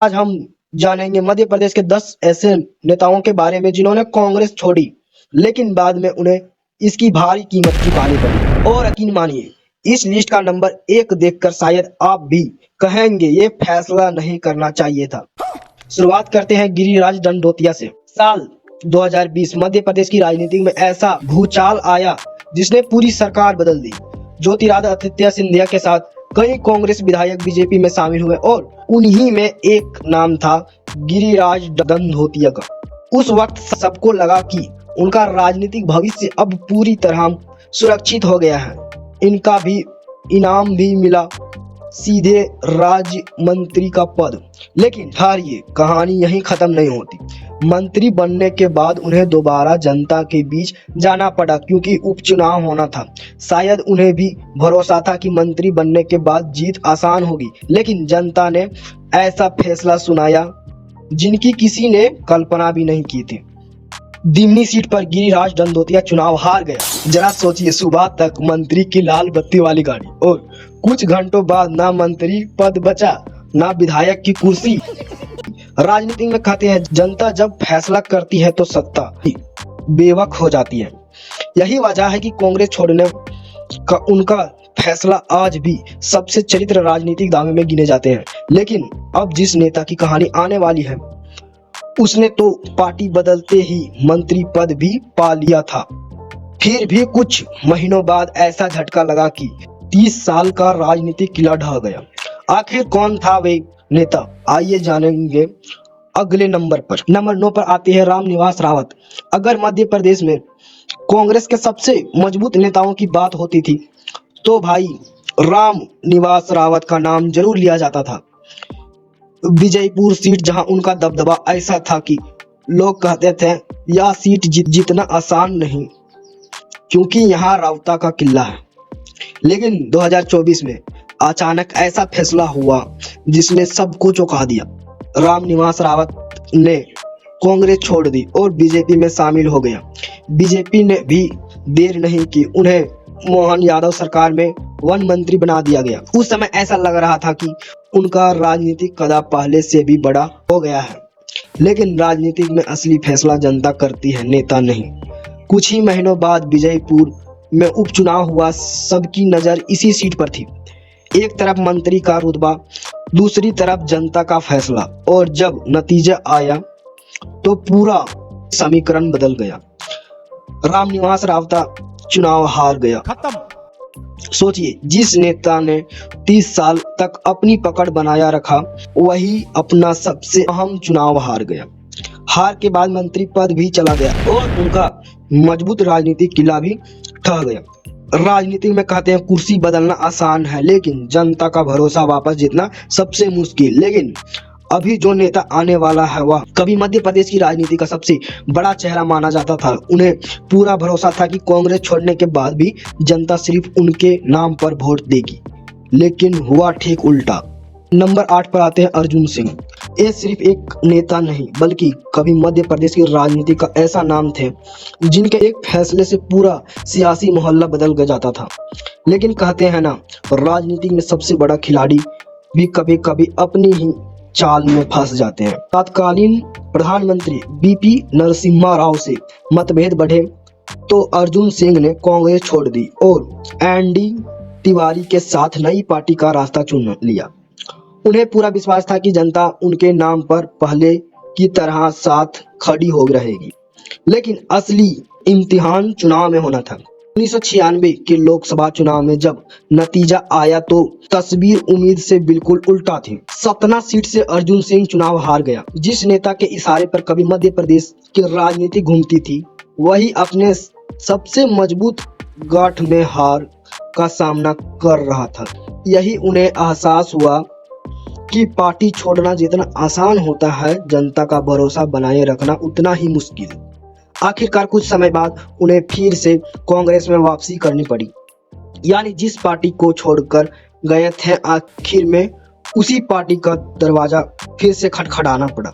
आज हम जानेंगे मध्य प्रदेश के 10 ऐसे नेताओं के बारे में जिन्होंने कांग्रेस छोड़ी, लेकिन बाद में उन्हें इसकी भारी कीमत चुकानी पड़ी। और यकीन मानिए, इस लिस्ट का नंबर 1 देखकर शायद आप भी कहेंगे ये फैसला नहीं करना चाहिए था। शुरुआत करते हैं गिरिराज दंडोतिया से। साल 2020 मध्य प्रदेश की राजनीति में ऐसा भूचाल आया जिसने पूरी सरकार बदल दी। ज्योतिरादित्य सिंधिया के साथ कई कांग्रेस विधायक बीजेपी में शामिल हुए और उन्हीं में एक नाम था गिरिराज दंडोतिया का। उस वक्त सबको लगा कि उनका राजनीतिक भविष्य अब पूरी तरह सुरक्षित हो गया है। इनका भी इनाम भी मिला, सीधे राज्य मंत्री का पद। लेकिन हारिए, कहानी यहीं खत्म नहीं होती। मंत्री बनने के बाद उन्हें दोबारा जनता के बीच जाना पड़ा क्योंकि उपचुनाव होना था। शायद उन्हें भी भरोसा था कि मंत्री बनने के बाद जीत आसान होगी, लेकिन जनता ने ऐसा फैसला सुनाया जिनकी किसी ने कल्पना भी नहीं की थी। दिमनी सीट पर गिरिराज दंडोतिया चुनाव हार गया। जरा सोचिए, सुबह तक मंत्री की लाल बत्ती वाली गाड़ी और कुछ घंटों बाद ना मंत्री पद बचा, ना विधायक की कुर्सी। राजनीति में कहते हैं, जनता जब फैसला करती है तो सत्ता बेवक हो जाती है। यही वजह है कि कांग्रेस छोड़ने का उनका फैसला आज भी सबसे चरित्र राजनीतिक दावे में गिने जाते हैं। लेकिन अब जिस नेता की कहानी आने वाली है, उसने तो पार्टी बदलते ही मंत्री पद भी पा लिया था। फिर भी कुछ महीनों बाद ऐसा झटका लगा कि 30 साल का राजनीतिक किला ढह गया। आखिर कौन था वे नेता, आइए जानेंगे अगले नंबर पर। नंबर 9 पर आते हैं रामनिवास रावत। अगर मध्य प्रदेश में कांग्रेस के सबसे मजबूत नेताओं की बात होती थी तो भाई रामनिवास रावत का नाम जरूर लिया जाता था। विजयपुर सीट, जहां उनका दबदबा ऐसा था कि लोग कहते थे यह सीट जीतना आसान नहीं क्योंकि यहाँ रावता का किला है। लेकिन 2024 में अचानक ऐसा फैसला हुआ जिसने सबको चौंका दिया। रामनिवास रावत ने कांग्रेस छोड़ दी और बीजेपी में शामिल हो गया। बीजेपी ने भी देर नहीं की, उन्हें मोहन यादव सरकार में वन मंत्री बना दिया गया। उस समय ऐसा लग रहा था कि उनका राजनीतिक कदम पहले से भी बड़ा हो गया है। लेकिन राजनीति में असली फैसला जनता करती है, नेता नहीं। कुछ ही महीनों बाद विजयपुर में उपचुनाव हुआ। सबकी नजर इसी सीट पर थी। एक तरफ मंत्री का रुतबा, दूसरी तरफ जनता का फैसला। और जब नतीजा आया तो पूरा समीकरण बदल गया। रामनिवास रावत चुनाव हार गया। खत्म। सोचिए, जिस नेता ने 30 साल तक अपनी पकड़ बनाया रखा, वही अपना सबसे अहम चुनाव हार गया। हार के बाद मंत्री पद भी चला गया और उनका मजबूत राजनीतिक किला भी ढह गया। राजनीति में कहते हैं, कुर्सी बदलना आसान है लेकिन जनता का भरोसा वापस जीतना सबसे मुश्किल। लेकिन अभी जो नेता आने वाला है वह कभी मध्य प्रदेश की राजनीति का सबसे बड़ा चेहरा माना जाता था। उन्हें पूरा भरोसा था कि कांग्रेस छोड़ने के बाद भी जनता सिर्फ उनके नाम पर वोट देगी, लेकिन हुआ ठीक उल्टा। नंबर 8 पर आते हैं अर्जुन सिंह। ये सिर्फ एक नेता नहीं बल्कि कभी मध्य प्रदेश की राजनीति का ऐसा नाम थे जिनके एक फैसले से पूरा सियासी मोहल्ला बदल जाता था। लेकिन कहते हैं ना, राजनीति में सबसे बड़ा खिलाड़ी भी कभी कभी अपनी ही चाल में फंस जाते हैं। तत्कालीन प्रधानमंत्री बीपी नरसिम्हा राव से मतभेद बढ़े तो अर्जुन सिंह ने कांग्रेस छोड़ दी और एनडी तिवारी के साथ नई पार्टी का रास्ता चुन लिया। उन्हें पूरा विश्वास था कि जनता उनके नाम पर पहले की तरह साथ खड़ी हो रहेगी। लेकिन असली इम्तिहान चुनाव में होना था। 1996 के लोकसभा चुनाव में जब नतीजा आया तो तस्वीर उम्मीद से बिल्कुल उल्टा थी। सतना सीट से अर्जुन सिंह चुनाव हार गया। जिस नेता के इशारे पर कभी मध्य प्रदेश की राजनीति घूमती थी, वही अपने सबसे मजबूत गांठ में हार का सामना कर रहा था। यही उन्हें एहसास हुआ कि पार्टी छोड़ना जितना आसान होता है, जनता का भरोसा बनाए रखना उतना ही मुश्किल। आखिरकार कुछ समय बाद उन्हें फिर से कांग्रेस में वापसी करनी पड़ी। यानी जिस पार्टी को छोड़कर गए थे, आखिर में उसी पार्टी का दरवाजा फिर से खटखटाना पड़ा।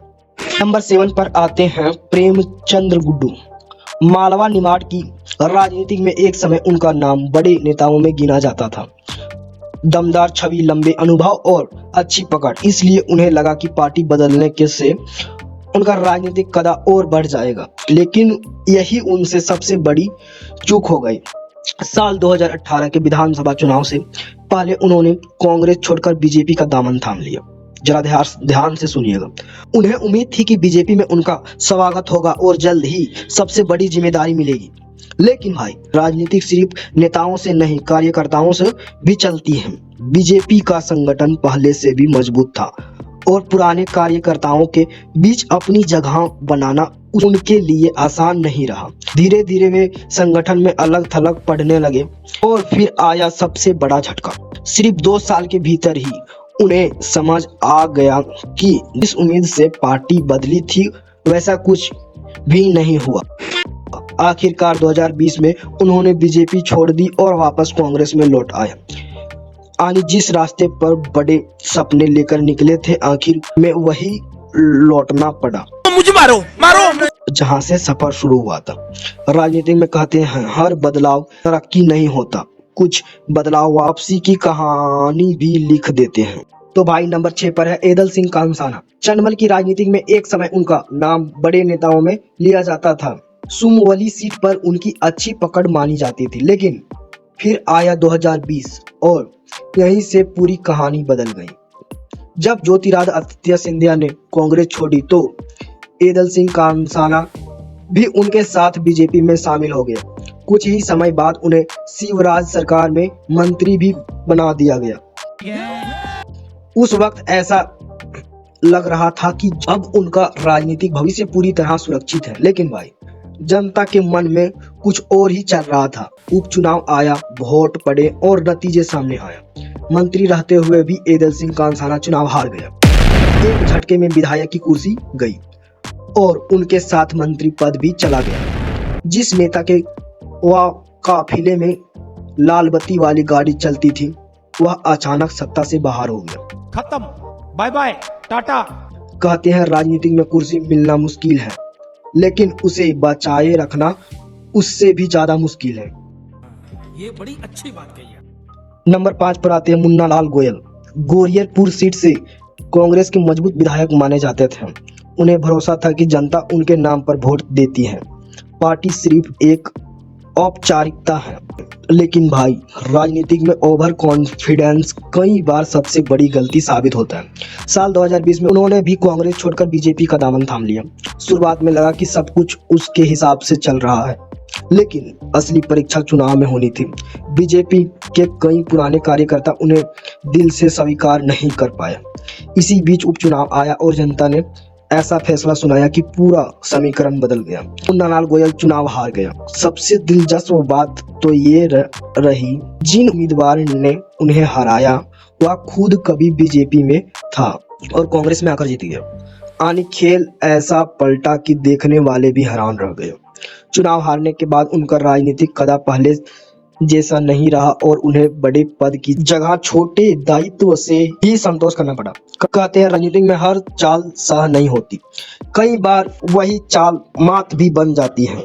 नंबर 7 पर आते हैं प्रेमचंद्र गुड्डू। मालवा निमाड़ की राजनीति में एक समय उनका नाम बड़े नेताओं में गिना जाता था। दमदार छवि, लंबे अनुभव और अच्छी पकड़, इसलिए उन्हें लगा कि पार्टी बदलने के से उनका राजनीतिक कदा और बढ़ जाएगा। लेकिन यही उनसे सबसे बड़ी चूक हो गई। साल 2018 के विधानसभा चुनाव से पहले उन्होंने कांग्रेस छोड़कर बीजेपी का दामन थाम लिया। जरा ध्यान से सुनिएगा। उन्हें उम्मीद थी कि बीजेपी में उनका स्वागत होगा और जल्द ही सबसे बड़ी जिम्मेदारी मिलेगी। लेकिन भाई, राजनीति सिर्फ नेताओं से नहीं, कार्यकर्ताओं से भी चलती है। बीजेपी का संगठन पहले से भी मजबूत था और पुराने कार्यकर्ताओं के बीच अपनी जगह बनाना उनके लिए आसान नहीं रहा। धीरे धीरे वे संगठन में अलग थलग पड़ने लगे और फिर आया सबसे बड़ा झटका। सिर्फ 2 साल के भीतर ही उन्हें समझ आ गया कि जिस उम्मीद से पार्टी बदली थी वैसा कुछ भी नहीं हुआ। आखिरकार 2020 में उन्होंने बीजेपी छोड़ दी और वापस कांग्रेस में लौट आए। आने जिस रास्ते पर बड़े सपने लेकर निकले थे, आखिर में वही लौटना पड़ा। मुझे मारो मारो, जहां से सफर शुरू हुआ था। राजनीति में कहते हैं हर बदलाव तरक्की नहीं होता, कुछ बदलाव वापसी की कहानी भी लिख देते हैं। तो भाई नंबर 6 पर है एदल सिंह कामसाना। चंडमल की राजनीति में एक समय उनका नाम बड़े नेताओं में लिया जाता था। सुमवली सीट पर उनकी अच्छी पकड़ मानी जाती थी, लेकिन फिर आया 2020 और यहीं से पूरी कहानी बदल गई। जब ज्योतिरादित्य सिंधिया ने कांग्रेस छोड़ी तो एदल सिंह कामसाना भी उनके साथ बीजेपी में शामिल हो गए। कुछ ही समय बाद उन्हें शिवराज सरकार में मंत्री भी बना दिया गया। उस वक्त ऐसा लग रहा था कि अब उनका राजनीतिक भविष्य पूरी तरह सुरक्षित है, लेकिन भाई जनता के मन में कुछ और ही चल रहा था। उपचुनाव आया, वोट पड़े और नतीजे सामने आया। मंत्री रहते हुए भी एदल सिंह कामसाना चुनाव हार गया। एक झटके में विधायक की कुर्सी गई और उनके साथ मंत्री पद भी चला गया। जिस नेता के वह काफिले में लाल बत्ती वाली गाड़ी चलती थी, वह अचानक सत्ता से बाहर हो गया। खत्म, बाय बाय, टाटा। कहते हैं राजनीति में कुर्सी मिलना मुश्किल है, लेकिन उसे बचाए रखना उससे भी ज्यादा मुश्किल है। ये बड़ी अच्छी बात कही है। नंबर 5 पर आते हैं मुन्ना लाल गोयल। गोरियरपुर सीट से कांग्रेस के मजबूत विधायक माने जाते थे। उन्हें भरोसा था कि जनता उनके नाम पर वोट देती है। पार्टी सिर्फ एक औपचारिकता है। लेकिन भाई, राजनीतिक में ओवर कॉन्फिडेंस कई बार सबसे बड़ी गलती साबित होता है। साल 2020 में उन्होंने भी कांग्रेस छोड़कर बीजेपी का दामन थाम लिया। शुरुआत में लगा कि सब कुछ उसके हिसाब से चल रहा है, लेकिन असली परीक्षा चुनाव में होनी थी। बीजेपी के कई पुराने कार्यकर्ता उन्हें दिल से स्वीकार नहीं कर पाए। इसी बीच उपचुनाव आया और जनता ने ऐसा फैसला सुनाया कि पूरा समीकरण बदल गया। मुन्ना लाल गोयल चुनाव हार गया। सबसे दिलचस्प बात तो ये रही, जिन उम्मीदवार ने उन्हें हराया वह खुद कभी बीजेपी में था और कांग्रेस में आकर जीत गया। आने खेल ऐसा पलटा कि देखने वाले भी हैरान रह गए। चुनाव हारने के बाद उनका राजनीतिक कदा पहले जैसा नहीं रहा और उन्हें बड़े पद की जगह छोटे दायित्व से ही संतोष करना पड़ा। कहते हैं राजनीति में हर चाल सह नहीं होती, कई बार वही चाल मात भी बन जाती है।